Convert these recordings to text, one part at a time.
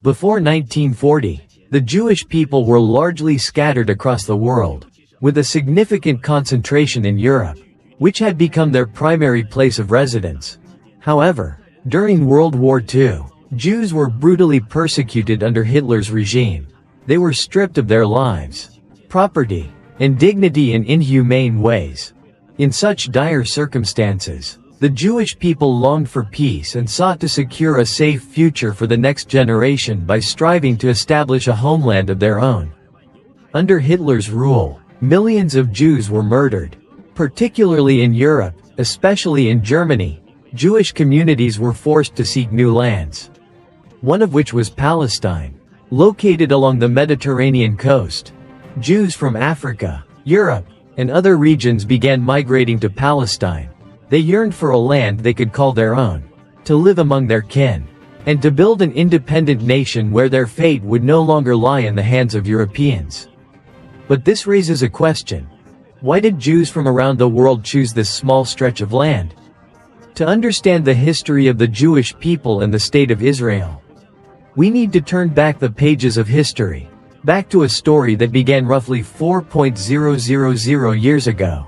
Before 1940, the Jewish people were largely scattered across the world, with a significant concentration in Europe, which had become their primary place of residence. However, during World War II, Jews were brutally persecuted under Hitler's regime. They were stripped of their lives, property, and dignity in inhumane ways. In such dire circumstances, the Jewish people longed for peace and sought to secure a safe future for the next generation by striving to establish a homeland of their own. Under Hitler's rule, millions of Jews were murdered. Particularly in Europe, especially in Germany, Jewish communities were forced to seek new lands. One of which was Palestine, located along the Mediterranean coast. Jews from Africa, Europe, and other regions began migrating to Palestine. They yearned for a land they could call their own, to live among their kin, and to build an independent nation where their fate would no longer lie in the hands of Europeans. But this raises a question. Why did Jews from around the world choose this small stretch of land? To understand the history of the Jewish people and the State of Israel, we need to turn back the pages of history, back to a story that began roughly 4,000 years ago.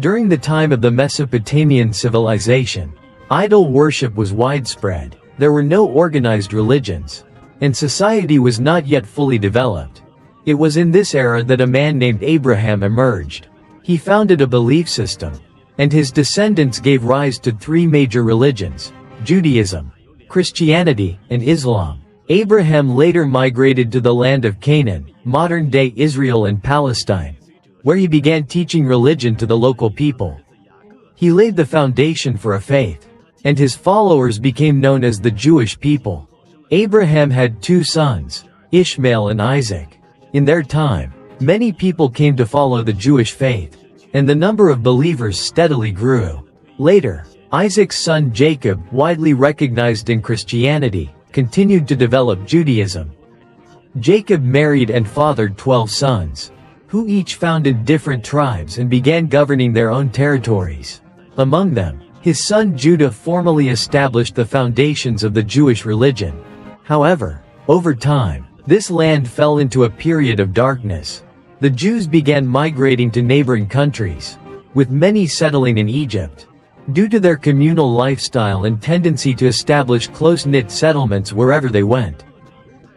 During the time of the Mesopotamian civilization, idol worship was widespread, there were no organized religions, and society was not yet fully developed. It was in this era that a man named Abraham emerged. He founded a belief system, and his descendants gave rise to three major religions: Judaism, Christianity, and Islam. Abraham later migrated to the land of Canaan, modern-day Israel and Palestine, where he began teaching religion to the local people. He laid the foundation for a faith, and his followers became known as the Jewish people. Abraham had two sons, Ishmael and Isaac. In their time, many people came to follow the Jewish faith, and the number of believers steadily grew. Later, Isaac's son Jacob, widely recognized in Christianity, continued to develop Judaism. Jacob married and fathered 12 sons, who each founded different tribes and began governing their own territories. Among them, his son Judah formally established the foundations of the Jewish religion. However, over time, this land fell into a period of darkness. The Jews began migrating to neighboring countries, with many settling in Egypt. Due to their communal lifestyle and tendency to establish close-knit settlements wherever they went,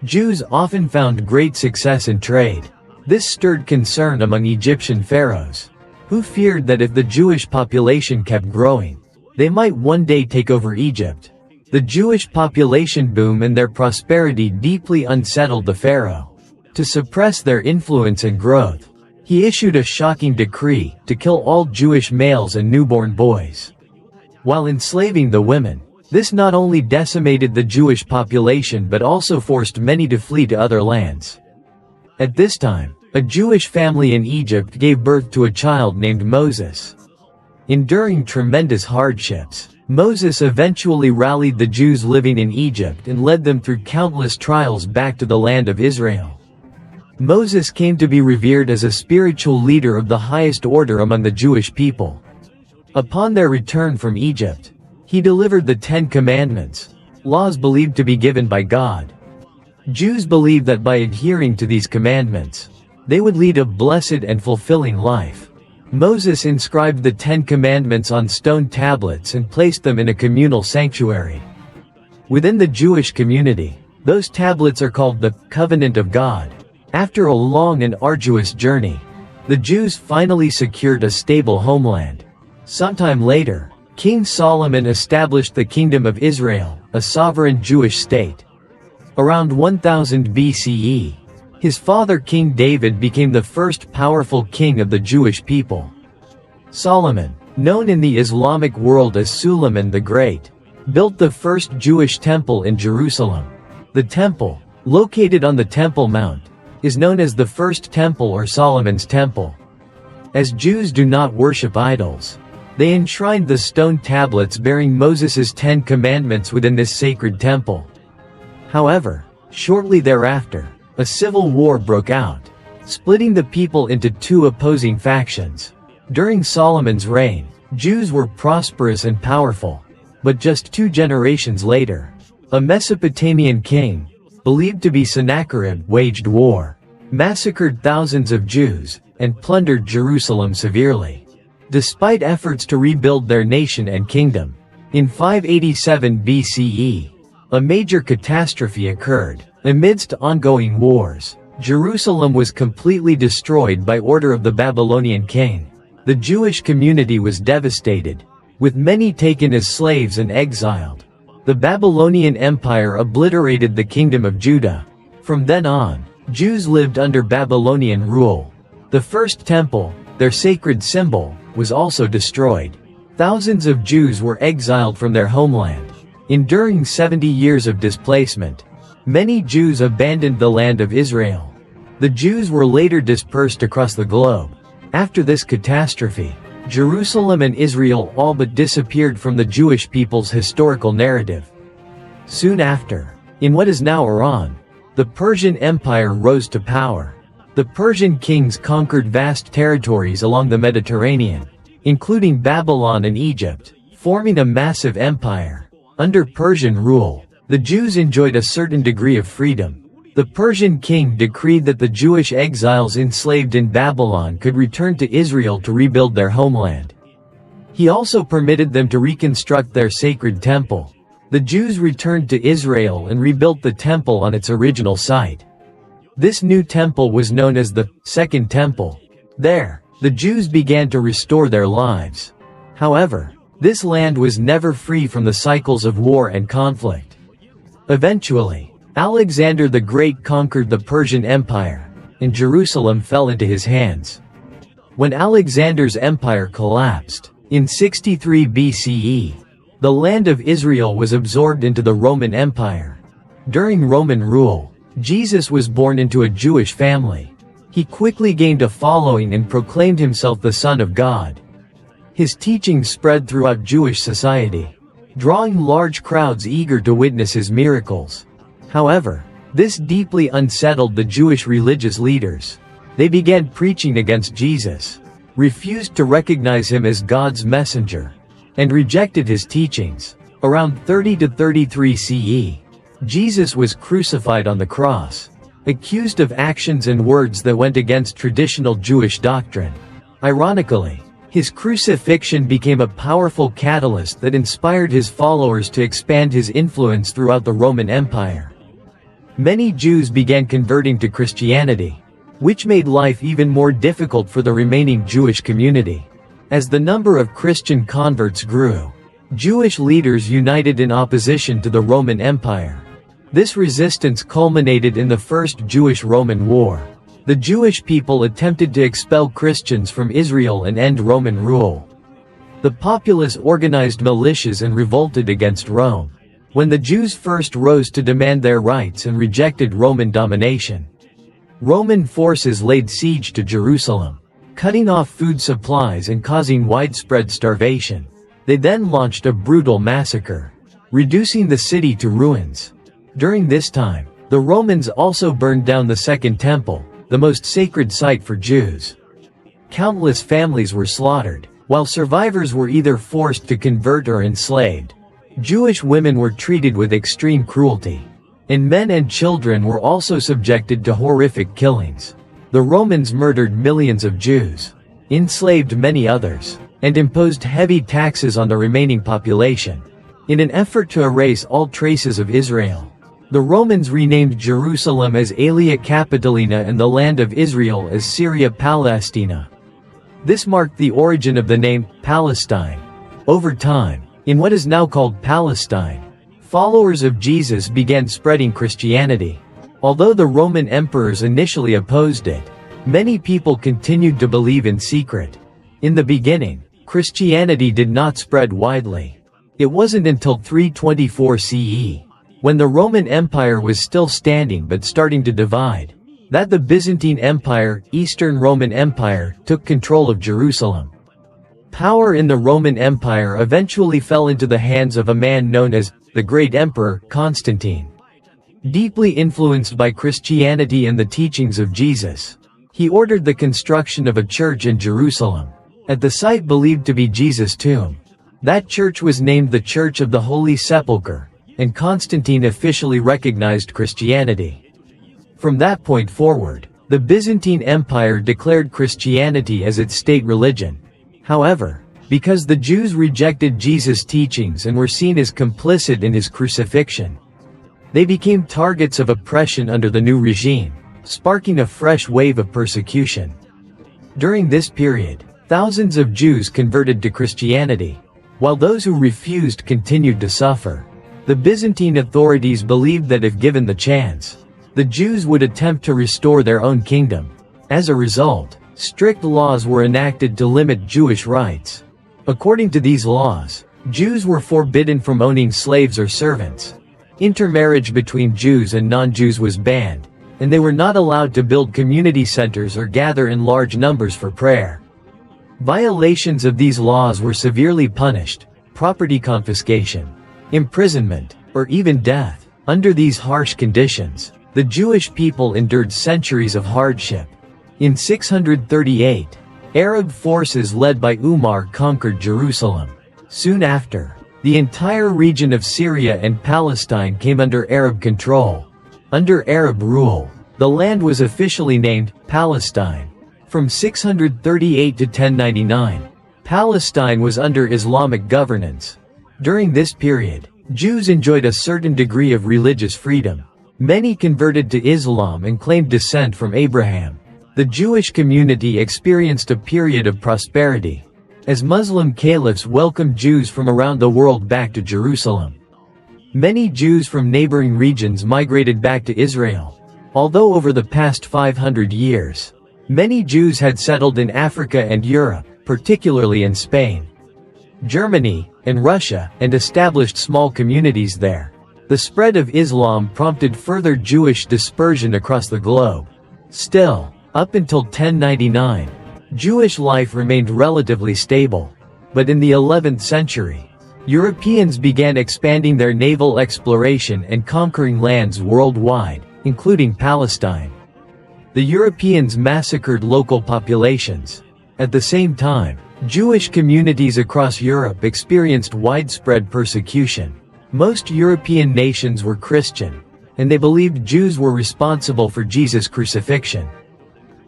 Jews often found great success in trade. This stirred concern among Egyptian pharaohs, who feared that if the Jewish population kept growing, they might one day take over Egypt. The Jewish population boom and their prosperity deeply unsettled the pharaoh. To suppress their influence and growth, he issued a shocking decree to kill all Jewish males and newborn boys, while enslaving the women. This not only decimated the Jewish population but also forced many to flee to other lands. At this time, a Jewish family in Egypt gave birth to a child named Moses. Enduring tremendous hardships, Moses eventually rallied the Jews living in Egypt and led them through countless trials back to the land of Israel. Moses came to be revered as a spiritual leader of the highest order among the Jewish people. Upon their return from Egypt, he delivered the 10 Commandments, laws believed to be given by God. Jews believed that by adhering to these commandments, they would lead a blessed and fulfilling life. Moses inscribed the 10 Commandments on stone tablets and placed them in a communal sanctuary. Within the Jewish community, those tablets are called the Covenant of God. After a long and arduous journey, the Jews finally secured a stable homeland. Sometime later, King Solomon established the Kingdom of Israel, a sovereign Jewish state. Around 1000 BCE, his father King David became the first powerful king of the Jewish people. Solomon, known in the Islamic world as Suleiman the Great, built the first Jewish temple in Jerusalem. The temple, located on the Temple Mount, is known as the First Temple or Solomon's Temple. As Jews do not worship idols, they enshrined the stone tablets bearing Moses' 10 Commandments within this sacred temple. However, shortly thereafter, a civil war broke out, splitting the people into two opposing factions. During Solomon's reign, Jews were prosperous and powerful. But just 2 generations later, a Mesopotamian king, believed to be Sennacherib, waged war, massacred thousands of Jews, and plundered Jerusalem severely. Despite efforts to rebuild their nation and kingdom, in 587 BCE, a major catastrophe occurred. Amidst ongoing wars, Jerusalem was completely destroyed by order of the Babylonian king. The Jewish community was devastated, with many taken as slaves and exiled. The Babylonian Empire obliterated the kingdom of Judah. From then on, Jews lived under Babylonian rule. The first temple, their sacred symbol, was also destroyed. Thousands of Jews were exiled from their homeland. Enduring 70 years of displacement, many Jews abandoned the land of Israel. The Jews were later dispersed across the globe. After this catastrophe, Jerusalem and Israel all but disappeared from the Jewish people's historical narrative. Soon after, in what is now Iran, the Persian Empire rose to power. The Persian kings conquered vast territories along the Mediterranean, including Babylon and Egypt, forming a massive empire. Under Persian rule, the Jews enjoyed a certain degree of freedom. The Persian king decreed that the Jewish exiles enslaved in Babylon could return to Israel to rebuild their homeland. He also permitted them to reconstruct their sacred temple. The Jews returned to Israel and rebuilt the temple on its original site. This new temple was known as the Second Temple. There, the Jews began to restore their lives. However, this land was never free from the cycles of war and conflict. Eventually, Alexander the Great conquered the Persian Empire, and Jerusalem fell into his hands. When Alexander's empire collapsed, in 63 BCE, the land of Israel was absorbed into the Roman Empire. During Roman rule, Jesus was born into a Jewish family. He quickly gained a following and proclaimed himself the Son of God. His teachings spread throughout Jewish society, drawing large crowds eager to witness his miracles. However, this deeply unsettled the Jewish religious leaders. They began preaching against Jesus, refused to recognize him as God's messenger, and rejected his teachings. Around 30 to 33 CE, Jesus was crucified on the cross, accused of actions and words that went against traditional Jewish doctrine. Ironically, his crucifixion became a powerful catalyst that inspired his followers to expand his influence throughout the Roman Empire. Many Jews began converting to Christianity, which made life even more difficult for the remaining Jewish community. As the number of Christian converts grew, Jewish leaders united in opposition to the Roman Empire. This resistance culminated in the First Jewish-Roman War. The Jewish people attempted to expel Christians from Israel and end Roman rule. The populace organized militias and revolted against Rome. When the Jews first rose to demand their rights and rejected Roman domination, Roman forces laid siege to Jerusalem, cutting off food supplies and causing widespread starvation. They then launched a brutal massacre, reducing the city to ruins. During this time, the Romans also burned down the Second Temple, the most sacred site for Jews. Countless families were slaughtered, while survivors were either forced to convert or enslaved. Jewish women were treated with extreme cruelty, and men and children were also subjected to horrific killings. The Romans murdered millions of Jews, enslaved many others, and imposed heavy taxes on the remaining population. In an effort to erase all traces of Israel, the Romans renamed Jerusalem as Aelia Capitolina and the land of Israel as Syria Palestina. This marked the origin of the name Palestine. Over time, in what is now called Palestine, followers of Jesus began spreading Christianity. Although the Roman emperors initially opposed it, many people continued to believe in secret. In the beginning, Christianity did not spread widely. It wasn't until 324 CE, when the Roman Empire was still standing but starting to divide, that the Byzantine Empire, Eastern Roman Empire, took control of Jerusalem. Power in the Roman Empire eventually fell into the hands of a man known as the Great Emperor Constantine. Deeply influenced by Christianity and the teachings of Jesus, he ordered the construction of a church in Jerusalem, at the site believed to be Jesus' tomb. That church was named the Church of the Holy Sepulchre, and Constantine officially recognized Christianity. From that point forward, the Byzantine Empire declared Christianity as its state religion. However, because the Jews rejected Jesus' teachings and were seen as complicit in his crucifixion, they became targets of oppression under the new regime, sparking a fresh wave of persecution. During this period, thousands of Jews converted to Christianity, while those who refused continued to suffer. The Byzantine authorities believed that if given the chance, the Jews would attempt to restore their own kingdom. As a result, strict laws were enacted to limit Jewish rights. According to these laws, Jews were forbidden from owning slaves or servants. Intermarriage between Jews and non-Jews was banned, and they were not allowed to build community centers or gather in large numbers for prayer. Violations of these laws were severely punished: property confiscation, imprisonment, or even death. Under these harsh conditions, the Jewish people endured centuries of hardship. In 638, Arab forces led by Umar conquered Jerusalem. Soon after, the entire region of Syria and Palestine came under Arab control. Under Arab rule, the land was officially named Palestine. From 638 to 1099, Palestine was under Islamic governance. During this period, Jews enjoyed a certain degree of religious freedom. Many converted to Islam and claimed descent from Abraham. The Jewish community experienced a period of prosperity, as Muslim caliphs welcomed Jews from around the world back to Jerusalem. Many Jews from neighboring regions migrated back to Israel. Although over the past 500 years, many Jews had settled in Africa and Europe, particularly in Spain, Germany, and Russia, and established small communities there. The spread of Islam prompted further Jewish dispersion across the globe. Still, up until 1099, Jewish life remained relatively stable. But in the 11th century, Europeans began expanding their naval exploration and conquering lands worldwide, including Palestine. The Europeans massacred local populations. At the same time, Jewish communities across Europe experienced widespread persecution. Most European nations were Christian, and they believed Jews were responsible for Jesus' crucifixion.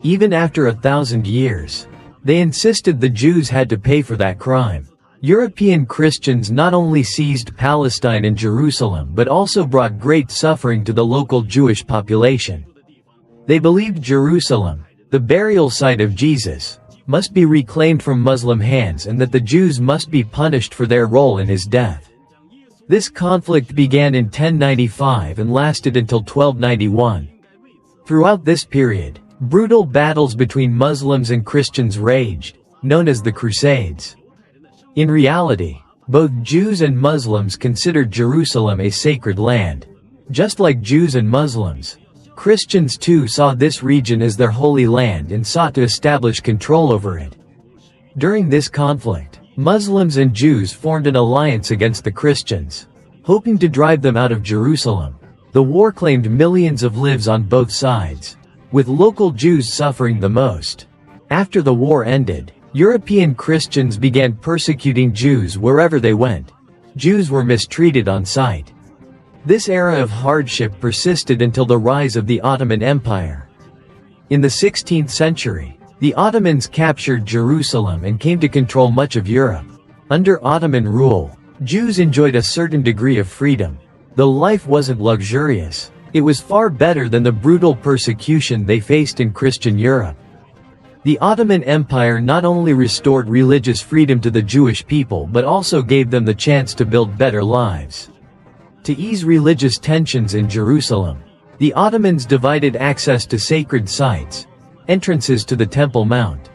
Even after 1,000 years, they insisted the Jews had to pay for that crime. European Christians not only seized Palestine and Jerusalem but also brought great suffering to the local Jewish population. They believed Jerusalem, the burial site of Jesus, must be reclaimed from Muslim hands and that the Jews must be punished for their role in his death. This conflict began in 1095 and lasted until 1291. Throughout this period, brutal battles between Muslims and Christians raged, known as the Crusades. In reality, both Jews and Muslims considered Jerusalem a sacred land. Just like Jews and Muslims, Christians too saw this region as their holy land and sought to establish control over it. During this conflict, Muslims and Jews formed an alliance against the Christians, hoping to drive them out of Jerusalem. The war claimed millions of lives on both sides, with local Jews suffering the most. After the war ended, European Christians began persecuting Jews wherever they went. Jews were mistreated on sight. This era of hardship persisted until the rise of the Ottoman Empire. In the 16th century, the Ottomans captured Jerusalem and came to control much of Europe. Under Ottoman rule, Jews enjoyed a certain degree of freedom. Though life wasn't luxurious, it was far better than the brutal persecution they faced in Christian Europe. The Ottoman Empire not only restored religious freedom to the Jewish people but also gave them the chance to build better lives. To ease religious tensions in Jerusalem, the Ottomans divided access to sacred sites, entrances to the Temple Mount,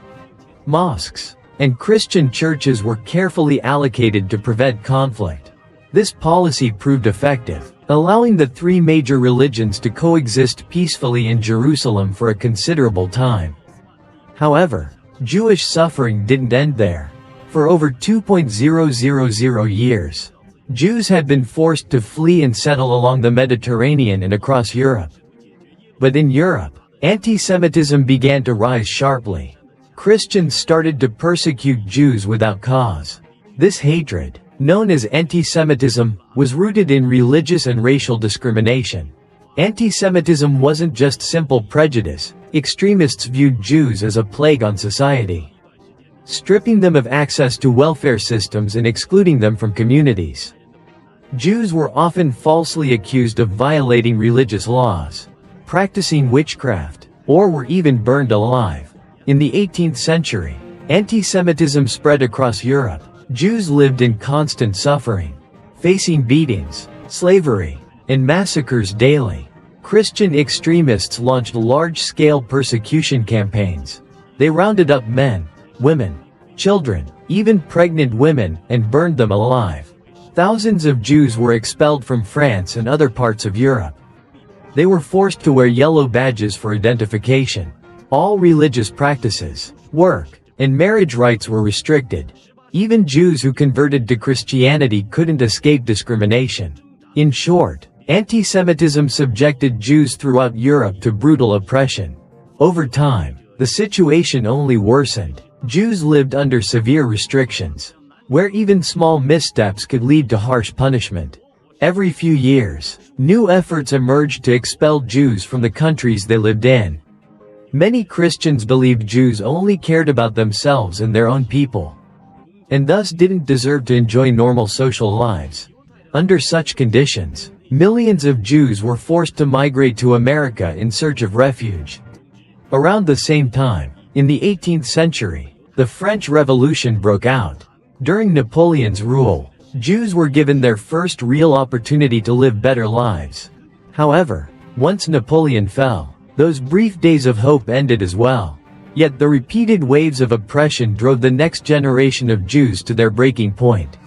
mosques, and Christian churches were carefully allocated to prevent conflict. This policy proved effective, allowing the three major religions to coexist peacefully in Jerusalem for a considerable time. However, Jewish suffering didn't end there. For over 2,000 years, Jews had been forced to flee and settle along the Mediterranean and across Europe. But in Europe, anti-Semitism began to rise sharply. Christians started to persecute Jews without cause. This hatred, known as anti-Semitism, was rooted in religious and racial discrimination. Anti-Semitism wasn't just simple prejudice. Extremists viewed Jews as a plague on society, stripping them of access to welfare systems and excluding them from communities. Jews were often falsely accused of violating religious laws, practicing witchcraft, or were even burned alive. In the 18th century, anti-Semitism spread across Europe. Jews lived in constant suffering, facing beatings, slavery, and massacres daily. Christian extremists launched large-scale persecution campaigns. They rounded up men, women, children, even pregnant women, and burned them alive. Thousands of Jews were expelled from France and other parts of Europe. They were forced to wear yellow badges for identification. All religious practices, work, and marriage rights were restricted. Even Jews who converted to Christianity couldn't escape discrimination. In short, anti-Semitism subjected Jews throughout Europe to brutal oppression. Over time, the situation only worsened. Jews lived under severe restrictions, where even small missteps could lead to harsh punishment. Every few years, new efforts emerged to expel Jews from the countries they lived in. Many Christians believed Jews only cared about themselves and their own people, and thus didn't deserve to enjoy normal social lives. Under such conditions, millions of Jews were forced to migrate to America in search of refuge. Around the same time, in the 18th century, the French Revolution broke out. During Napoleon's rule, Jews were given their first real opportunity to live better lives. However, once Napoleon fell, those brief days of hope ended as well. Yet the repeated waves of oppression drove the next generation of Jews to their breaking point.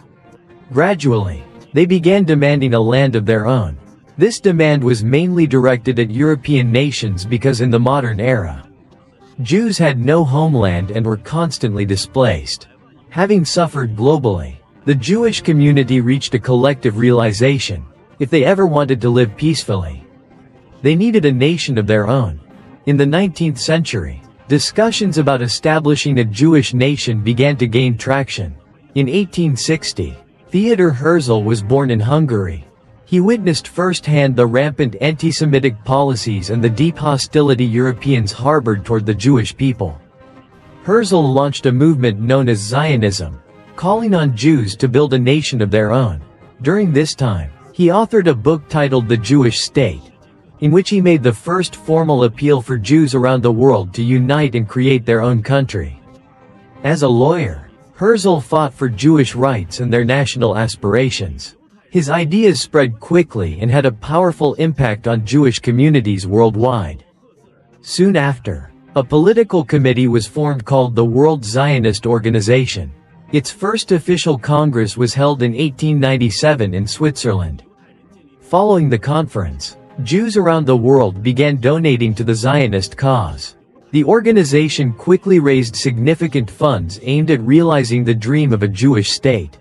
Gradually, they began demanding a land of their own. This demand was mainly directed at European nations because in the modern era, Jews had no homeland and were constantly displaced. Having suffered globally, the Jewish community reached a collective realization: if they ever wanted to live peacefully, they needed a nation of their own. In the 19th century, discussions about establishing a Jewish nation began to gain traction. In 1860, Theodor Herzl was born in Hungary. He witnessed firsthand the rampant anti-Semitic policies and the deep hostility Europeans harbored toward the Jewish people. Herzl launched a movement known as Zionism, calling on Jews to build a nation of their own. During this time, he authored a book titled The Jewish State, in which he made the first formal appeal for Jews around the world to unite and create their own country. As a lawyer, Herzl fought for Jewish rights and their national aspirations. His ideas spread quickly and had a powerful impact on Jewish communities worldwide. Soon after, a political committee was formed called the World Zionist Organization. Its first official congress was held in 1897 in Switzerland. Following the conference, Jews around the world began donating to the Zionist cause. The organization quickly raised significant funds aimed at realizing the dream of a Jewish state.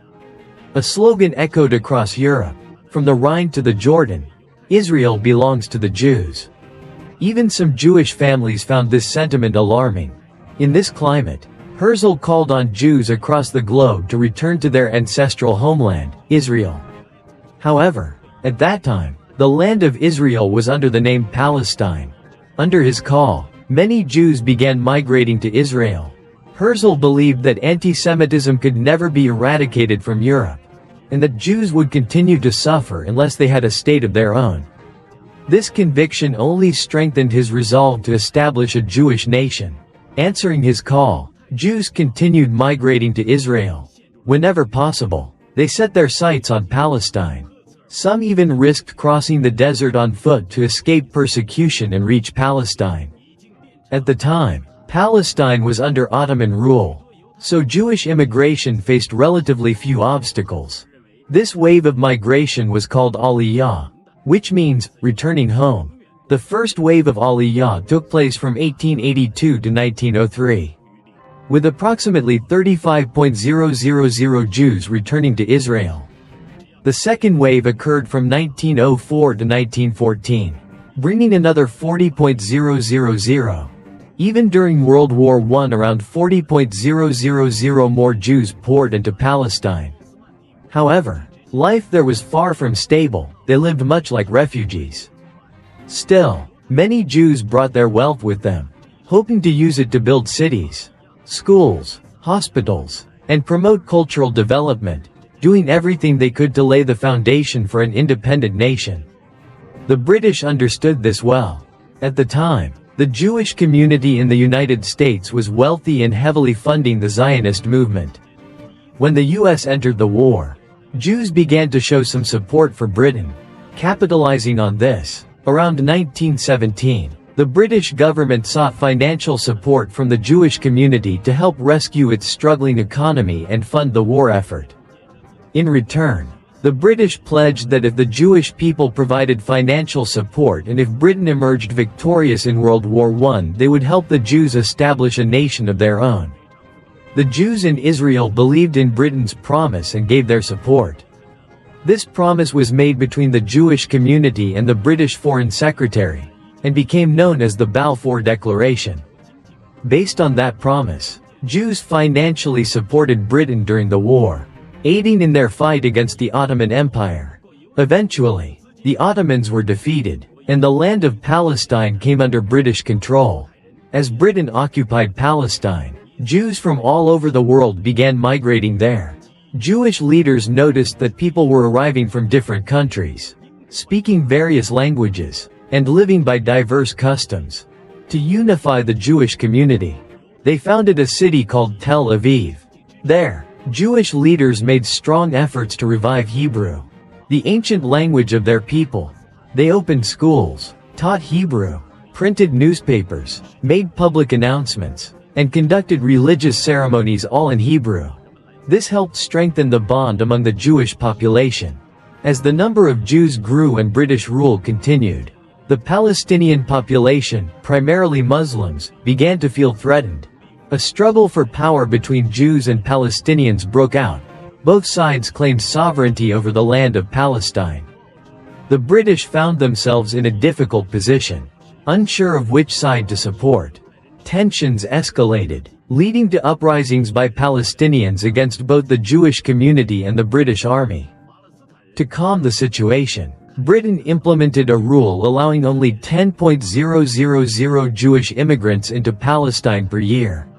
A slogan echoed across Europe: from the Rhine to the Jordan, Israel belongs to the Jews. Even some Jewish families found this sentiment alarming. In this climate, Herzl called on Jews across the globe to return to their ancestral homeland, Israel. However, at that time, the land of Israel was under the name Palestine. Under his call, many Jews began migrating to Israel. Herzl believed that anti-Semitism could never be eradicated from Europe, and that Jews would continue to suffer unless they had a state of their own. This conviction only strengthened his resolve to establish a Jewish nation. Answering his call, Jews continued migrating to Israel. Whenever possible, they set their sights on Palestine. Some even risked crossing the desert on foot to escape persecution and reach Palestine. At the time, Palestine was under Ottoman rule, so Jewish immigration faced relatively few obstacles. This wave of migration was called Aliyah, which means returning home. The first wave of Aliyah took place from 1882 to 1903, with approximately 35,000 Jews returning to Israel. The second wave occurred from 1904 to 1914, bringing another 40,000. Even during World War I, around 40,000 more Jews poured into Palestine. However, life there was far from stable. They lived much like refugees. Still, many Jews brought their wealth with them, hoping to use it to build cities, schools, hospitals, and promote cultural development, doing everything they could to lay the foundation for an independent nation. The British understood this well. At the time, the Jewish community in the United States was wealthy and heavily funding the Zionist movement. When the US entered the war, Jews began to show some support for Britain. Capitalizing on this, around 1917, the British government sought financial support from the Jewish community to help rescue its struggling economy and fund the war effort. In return, the British pledged that if the Jewish people provided financial support and if Britain emerged victorious in World War I, they would help the Jews establish a nation of their own. The Jews in Israel believed in Britain's promise and gave their support. This promise was made between the Jewish community and the British Foreign Secretary, and became known as the Balfour Declaration. Based on that promise, Jews financially supported Britain during the war, aiding in their fight against the Ottoman Empire. Eventually, the Ottomans were defeated, and the land of Palestine came under British control. As Britain occupied Palestine, Jews from all over the world began migrating there. Jewish leaders noticed that people were arriving from different countries, speaking various languages, and living by diverse customs. To unify the Jewish community, they founded a city called Tel Aviv. There, Jewish leaders made strong efforts to revive Hebrew, the ancient language of their people. They opened schools, taught Hebrew, printed newspapers, made public announcements, and conducted religious ceremonies all in Hebrew. This helped strengthen the bond among the Jewish population. As the number of Jews grew and British rule continued, the Palestinian population, primarily Muslims, began to feel threatened. A struggle for power between Jews and Palestinians broke out. Both sides claimed sovereignty over the land of Palestine. The British found themselves in a difficult position, unsure of which side to support. Tensions escalated, leading to uprisings by Palestinians against both the Jewish community and the British Army. To calm the situation, Britain implemented a rule allowing only 10,000 Jewish immigrants into Palestine per year.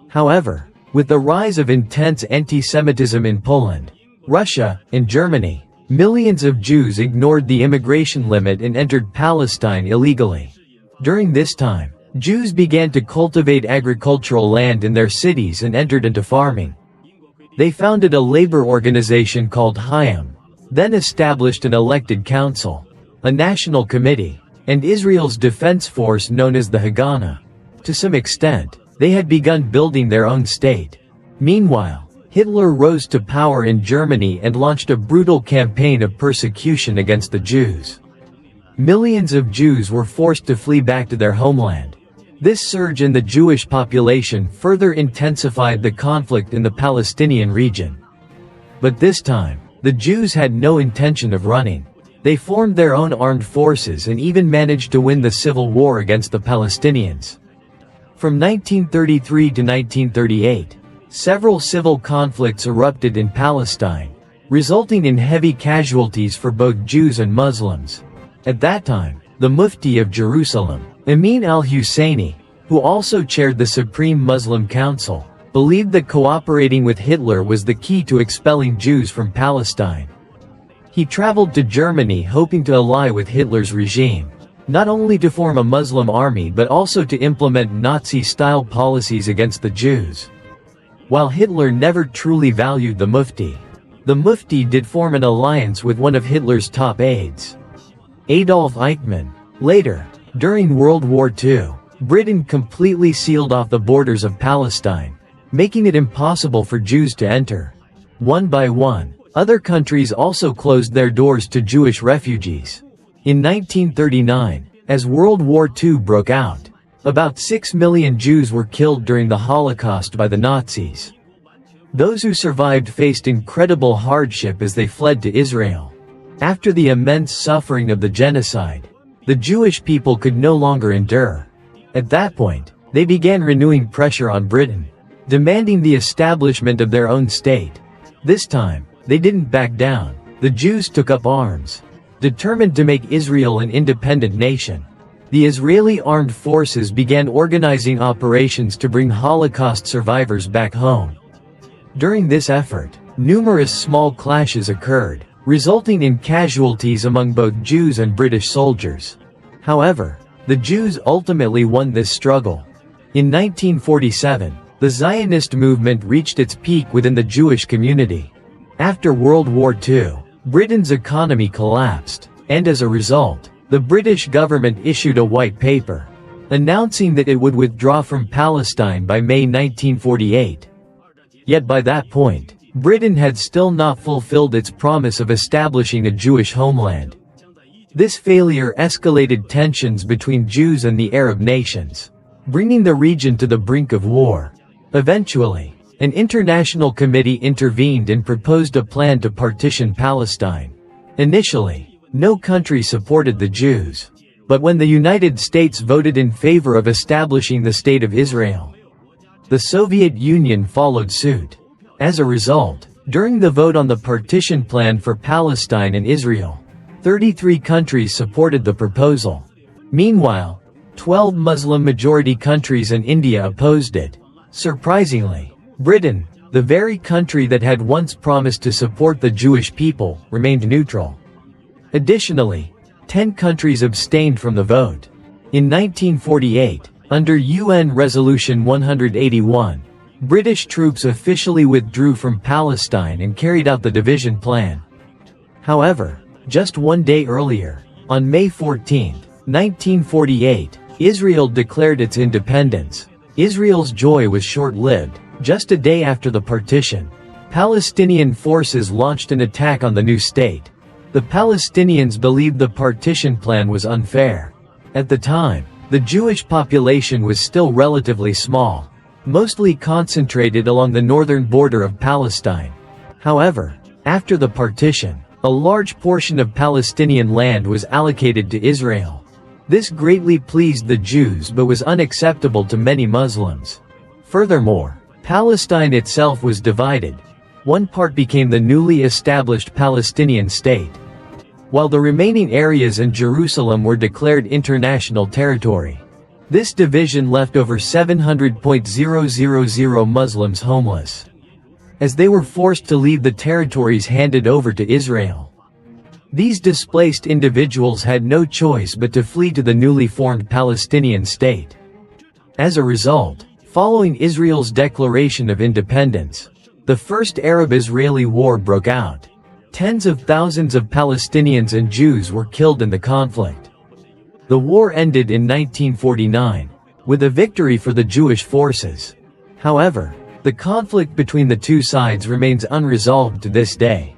However, with the rise of intense anti-Semitism in Poland, Russia, and Germany, millions of Jews ignored the immigration limit and entered Palestine illegally. During this time, Jews began to cultivate agricultural land in their cities and entered into farming. They founded a labor organization called Hayam, then established an elected council, a national committee, and Israel's defense force known as the Haganah. To some extent, they had begun building their own state. Meanwhile, Hitler rose to power in Germany and launched a brutal campaign of persecution against the Jews. Millions of Jews were forced to flee back to their homeland. This surge in the Jewish population further intensified the conflict in the Palestinian region. But this time, the Jews had no intention of running. They formed their own armed forces and even managed to win the civil war against the Palestinians. From 1933 to 1938, several civil conflicts erupted in Palestine, resulting in heavy casualties for both Jews and Muslims. At that time, the Mufti of Jerusalem, Amin al-Husseini, who also chaired the Supreme Muslim Council, believed that cooperating with Hitler was the key to expelling Jews from Palestine. He traveled to Germany hoping to ally with Hitler's regime, not only to form a Muslim army but also to implement Nazi-style policies against the Jews. While Hitler never truly valued the Mufti did form an alliance with one of Hitler's top aides, Adolf Eichmann. Later, during World War II, Britain completely sealed off the borders of Palestine, making it impossible for Jews to enter. One by one, other countries also closed their doors to Jewish refugees. In 1939, as World War II broke out, about 6 million Jews were killed during the Holocaust by the Nazis. Those who survived faced incredible hardship as they fled to Israel. After the immense suffering of the genocide, the Jewish people could no longer endure. At that point, they began renewing pressure on Britain, demanding the establishment of their own state. This time, they didn't back down. The Jews took up arms, determined to make Israel an independent nation. The Israeli armed forces began organizing operations to bring Holocaust survivors back home. During this effort, numerous small clashes occurred, resulting in casualties among both Jews and British soldiers. However, the Jews ultimately won this struggle. In 1947, the Zionist movement reached its peak within the Jewish community. After World War II, Britain's economy collapsed, and as a result, the British government issued a white paper, announcing that it would withdraw from Palestine by May 1948. Yet by that point, Britain had still not fulfilled its promise of establishing a Jewish homeland. This failure escalated tensions between Jews and the Arab nations, bringing the region to the brink of war. Eventually, an international committee intervened and proposed a plan to partition Palestine. Initially, no country supported the Jews. But when the United States voted in favor of establishing the State of Israel, the Soviet Union followed suit. As a result, during the vote on the partition plan for Palestine and Israel, 33 countries supported the proposal. Meanwhile, 12 Muslim-majority countries and India opposed it. Surprisingly, Britain, the very country that had once promised to support the Jewish people, remained neutral. Additionally, 10 countries abstained from the vote. In 1948, under UN Resolution 181, British troops officially withdrew from Palestine and carried out the division plan. However, just one day earlier, on May 14, 1948, Israel declared its independence. Israel's joy was short-lived. Just a day after the partition, Palestinian forces launched an attack on the new state. The Palestinians believed the partition plan was unfair. At the time, the Jewish population was still relatively small, mostly concentrated along the northern border of Palestine. However, after the partition, a large portion of Palestinian land was allocated to Israel. This greatly pleased the Jews but was unacceptable to many Muslims. Furthermore, Palestine itself was divided. One part became the newly established Palestinian state, while the remaining areas in Jerusalem were declared international territory. This division left over 700,000 Muslims homeless, as they were forced to leave the territories handed over to Israel. These displaced individuals had no choice but to flee to the newly formed Palestinian state. As a result, following Israel's declaration of independence, the First Arab-Israeli War broke out. Tens of thousands of Palestinians and Jews were killed in the conflict. The war ended in 1949, with a victory for the Jewish forces. However, the conflict between the two sides remains unresolved to this day.